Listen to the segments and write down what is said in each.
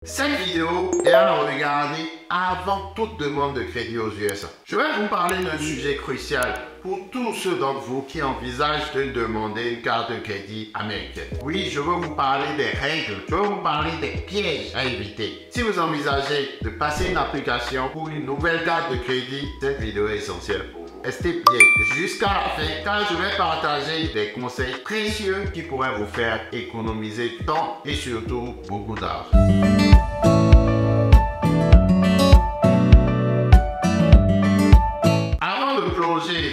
Cette vidéo est à regarder avant toute demande de crédit aux USA. Je vais vous parler d'un sujet crucial pour tous ceux d'entre vous qui envisagent de demander une carte de crédit américaine. Oui, je veux vous parler des règles, je veux vous parler des pièges à éviter. Si vous envisagez de passer une application pour une nouvelle carte de crédit, cette vidéo est essentielle pour vous. Restez bien jusqu'à la fin car je vais partager des conseils précieux qui pourraient vous faire économiser du temps et surtout beaucoup d'argent.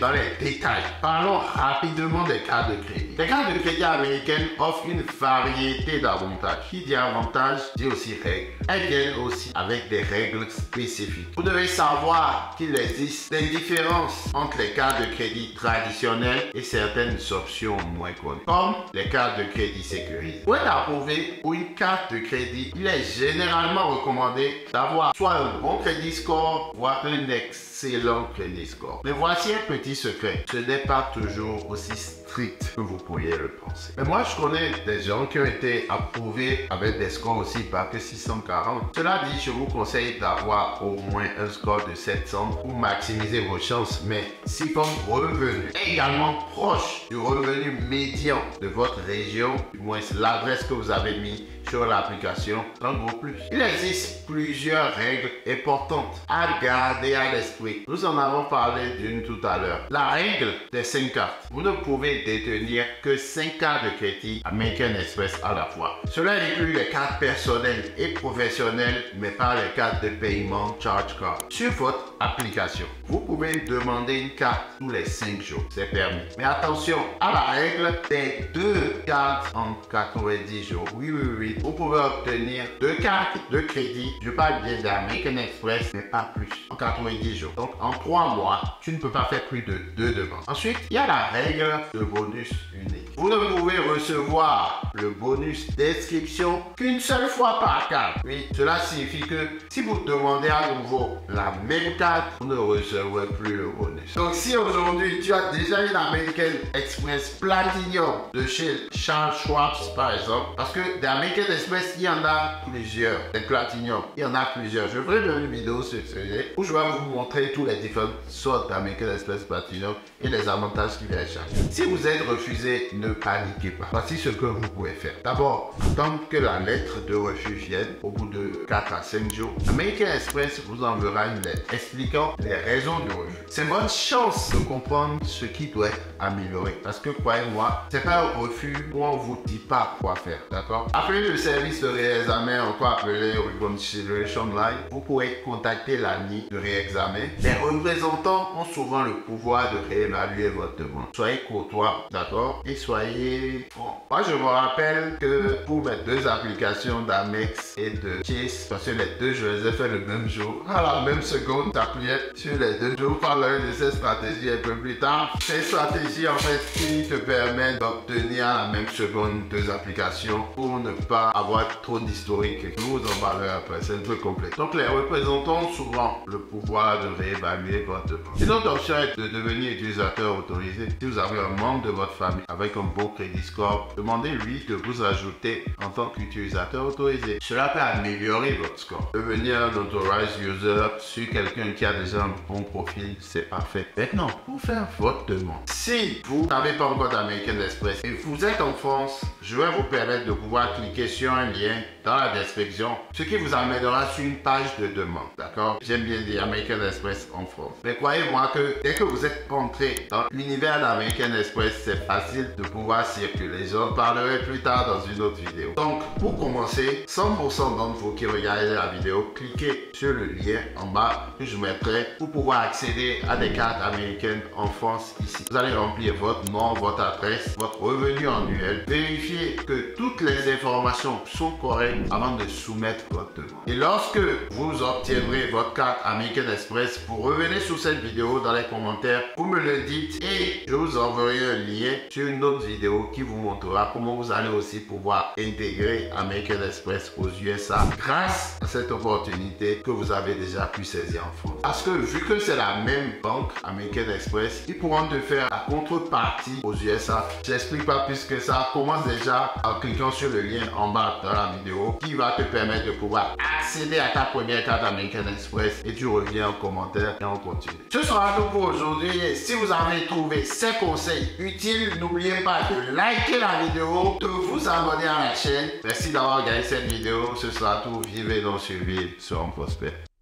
Dans les détails, parlons rapidement des cartes de crédit. Les cartes de crédit américaines offrent une variété d'avantages. Qui dit avantage dit aussi règles. Elles viennent aussi avec des règles spécifiques. Vous devez savoir qu'il existe des différences entre les cartes de crédit traditionnelles et certaines options moins connues, comme les cartes de crédit sécurisées. Pour être approuvé pour une carte de crédit, il est généralement recommandé d'avoir soit un bon crédit score, voire un excellent crédit score. Mais voici un petit secret, ce n'est pas toujours aussi strict que vous pourriez le penser. Mais moi, je connais des gens qui ont été approuvés avec des scores aussi bas que 640. Cela dit, je vous conseille d'avoir au moins un score de 700 pour maximiser vos chances. Mais si votre revenu est également proche du revenu médian de votre région, du moins l'adresse que vous avez mis sur l'application, en gros plus. Il existe plusieurs règles importantes à garder à l'esprit. Nous en avons parlé d'une tout à l'heure. La règle des 5 cartes. Vous ne pouvez détenir que 5 cartes de crédit American Express à la fois. Cela inclut les cartes personnelles et professionnelles, mais pas les cartes de paiement Charge Card. Sur votre application, vous pouvez demander une carte tous les 5 jours. C'est permis. Mais attention à la règle des 2 cartes en 90 jours. Oui. Vous pouvez obtenir 2 cartes de crédit. Je parle bien d'American Express, mais pas plus. En 90 jours. Donc, en 3 mois, tu ne peux pas faire plus de 2 demandes. Ensuite, il y a la règle de bonus unique. Vous ne pouvez recevoir le bonus d'inscription qu'une seule fois par carte. Oui, cela signifie que si vous demandez à nouveau la même carte, vous ne recevrez plus le bonus. Donc, si aujourd'hui, tu as déjà une American Express Platinum de chez Charles Schwab, par exemple, parce que d'American Express, il y en a plusieurs. Des Platinum, il y en a plusieurs. Je ferai une vidéo sur ce sujet où je vais vous montrer tous les différentes sortes d'American Express Platinum et les avantages qu'il y a à chaque. Si vous êtes refusé, ne paniquez pas. Voici ce que vous pouvez faire. D'abord, attendre que la lettre de refus vienne au bout de 4 à 5 jours. American Express vous enverra une lettre expliquant les raisons du refus. C'est votre chance de comprendre ce qui doit être amélioré. Parce que, croyez-moi, c'est pas un refus où on vous dit pas quoi faire. D'accord? Appelez le service de réexamen, encore appelé Reconciliation Line. Vous pourrez contacter la ligne de réexamen. Les représentants ont souvent le pouvoir de réévaluer votre demande. Soyez courtois, d'accord? Et soyez bon. Moi, je me rappelle que pour mes 2 applications d'Amex et de Chase, parce que les 2, je les ai fait le même jour, à la même seconde, t'appuyais sur les 2. Je vous parlerai de cette stratégie un peu plus tard. C'est une stratégie, en fait, qui te permet d'obtenir à la même seconde 2 applications pour ne pas avoir trop d'historique. Je vous en parlerai après, c'est un peu complexe. Donc, les représentants ont souvent le pouvoir de réévaluer votre demande. Une autre option est de devenir utilisateur autorisé. Si vous avez un membre de votre famille avec un beau crédit score, demandez-lui de vous ajouter en tant qu'utilisateur autorisé. Cela peut améliorer votre score. Devenir un authorized user sur quelqu'un qui a déjà un bon profil, c'est parfait. Maintenant, pour faire votre demande, si vous n'avez pas encore d'American Express et vous êtes en France, je vais vous permettre de pouvoir cliquer sur un lien dans la description, ce qui vous amènera sur une page de demande, d'accord? J'aime bien dire American Express en France. Mais croyez-moi que dès que vous êtes entré dans l'univers d'American Express, c'est facile de pouvoir circuler. J'en parlerai plus tard dans une autre vidéo. Donc, pour commencer, 100% d'entre vous qui regardez la vidéo, cliquez sur le lien en bas que je mettrai pour pouvoir accéder à des cartes américaines en France ici. Vous allez remplir votre nom, votre adresse, votre revenu annuel. Vérifiez que toutes les informations sont correctes avant de soumettre votre demande. Et lorsque vous obtiendrez votre carte American Express, vous revenez sur cette vidéo dans les commentaires, vous me le dites et je vous enverrai un lien sur une autre autre vidéo qui vous montrera comment vous allez aussi pouvoir intégrer American Express aux USA grâce à cette opportunité que vous avez déjà pu saisir en France. Parce que vu que c'est la même banque, American Express, ils pourront te faire la contrepartie aux USA. Je n'explique pas plus que ça. Commence déjà en cliquant sur le lien en bas dans la vidéo qui va te permettre de pouvoir accéder à ta première carte American Express et tu reviens en commentaire et on continue. Ce sera tout pour aujourd'hui. Si vous avez trouvé ces conseils utiles, n'oubliez pas de liker la vidéo, de vous abonner à la chaîne. Merci d'avoir regardé cette vidéo. Ce sera tout. Vivez dans ce ville, soyons prospères.